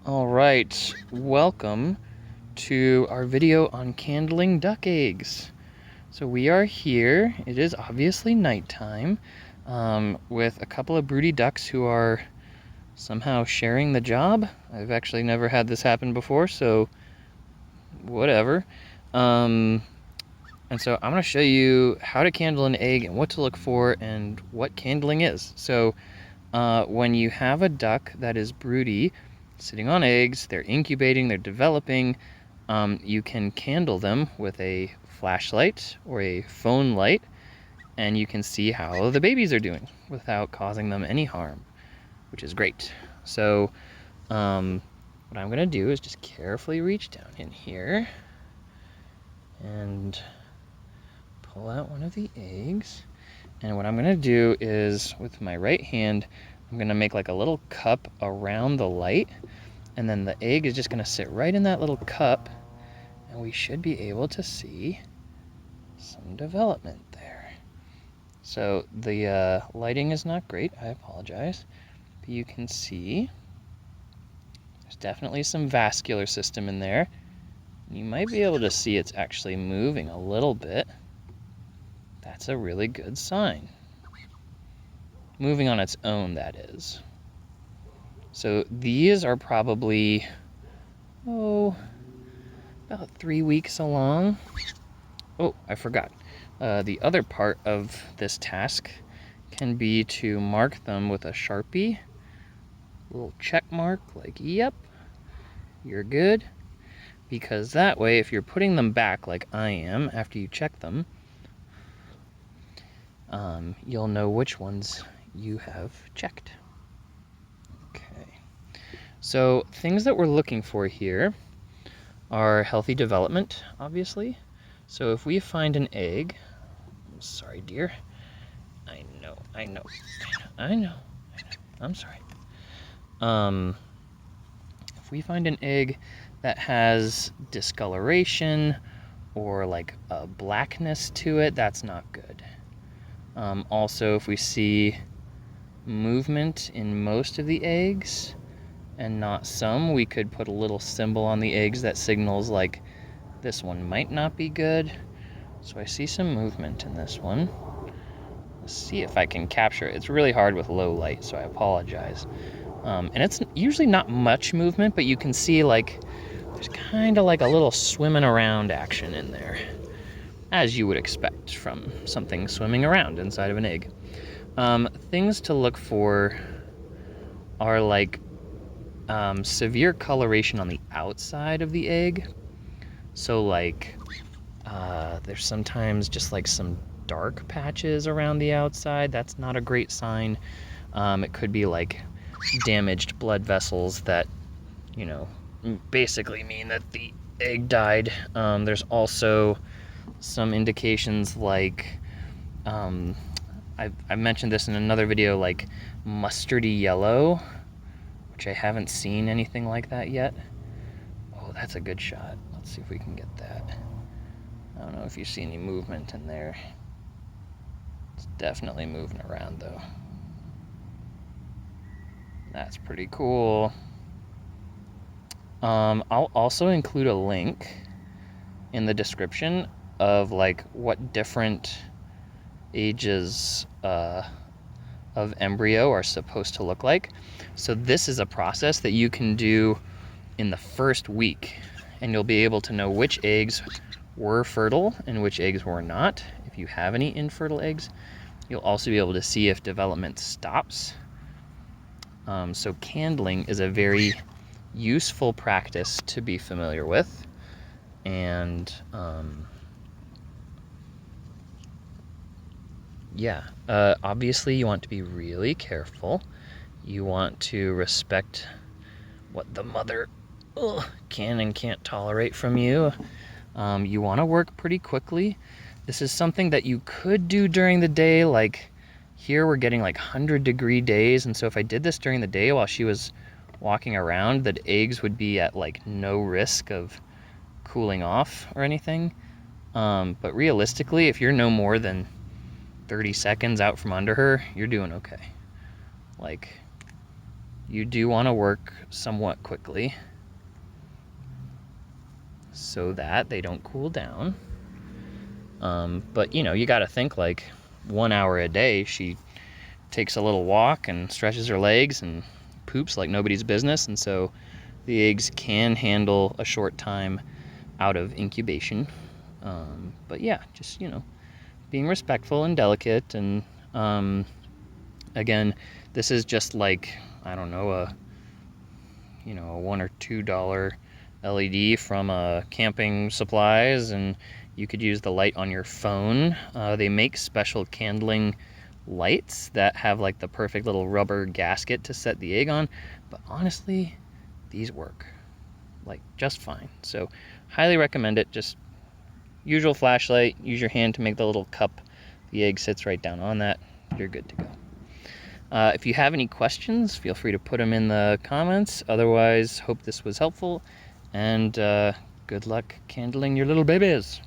All right, welcome to our video on candling duck eggs. So we are here, it is obviously nighttime, with a couple of broody ducks who are somehow sharing the job. I've actually never had this happen before, so whatever. And so I'm going to show you how to candle an egg and what to look for and what candling is. So when you have a duck that is broody, sitting on eggs, they're incubating, they're developing, you can candle them with a flashlight or a phone light, and you can see how the babies are doing without causing them any harm, which is great. So what I'm going to do is just carefully reach down in here and pull out one of the eggs. And what I'm going to do is, with my right hand, I'm going to make like a little cup around the light, and then the egg is just going to sit right in that little cup, and we should be able to see some development there. So the lighting is not great, I apologize, but you can see there's definitely some vascular system in there. You might be able to see it's actually moving a little bit. That's a really good sign. Moving on its own, that is. So these are probably, about 3 weeks along. Oh, I forgot. The other part of this task can be to mark them with a Sharpie. A little check mark, like, yep, you're good. Because that way, if you're putting them back like I am after you check them, you'll know which ones you have checked. Okay. So things that we're looking for here are healthy development, obviously. So if we find an egg, I'm sorry, dear. I know. I'm sorry. If we find an egg that has discoloration or like a blackness to it, that's not good. Also, if we see movement in most of the eggs and not some, we could put a little symbol on the eggs that signals like this one might not be good. So I see some movement in this one. Let's see if I can capture it. It's really hard with low light, so I apologize. And it's usually not much movement, but you can see like there's kind of like a little swimming around action in there, as you would expect from something swimming around inside of an egg. Things to look for are like severe coloration on the outside of the egg. So like there's sometimes just like some dark patches around the outside. That's not a great sign. It could be like damaged blood vessels that, basically mean that the egg died. There's also some indications like, I mentioned this in another video, like mustardy yellow, which I haven't seen anything like that yet. Oh, that's a good shot. Let's see if we can get that. I don't know if you see any movement in there. It's definitely moving around though. That's pretty cool. I'll also include a link in the description of like what different ages of embryo are supposed to look like. So this is a process that you can do in the first week, and you'll be able to know which eggs were fertile and which eggs were not. If you have any infertile eggs, you'll also be able to see if development stops. So candling is a very useful practice to be familiar with, and obviously you want to be really careful. You want to respect what the mother can and can't tolerate from you. You want to work pretty quickly. This is something that you could do during the day. Like here we're getting like 100-degree days, and so if I did this during the day while she was walking around, the eggs would be at like no risk of cooling off or anything. But realistically, if you're no more than 30 seconds out from under her, you're doing okay. Like, you do want to work somewhat quickly so that they don't cool down. But you know, you got to think like 1 hour a day she takes a little walk and stretches her legs and poops like nobody's business, and so the eggs can handle a short time out of incubation. But yeah, just, you know, being respectful and delicate. And again, this is just like, I don't know, a $1 or $2 LED from camping supplies, and you could use the light on your phone. They make special candling lights that have like the perfect little rubber gasket to set the egg on, but honestly, these work like just fine. So highly recommend it. Just usual flashlight, use your hand to make the little cup. The egg sits right down on that. You're good to go. If you have any questions, feel free to put them in the comments. Otherwise, hope this was helpful, and good luck candling your little babies.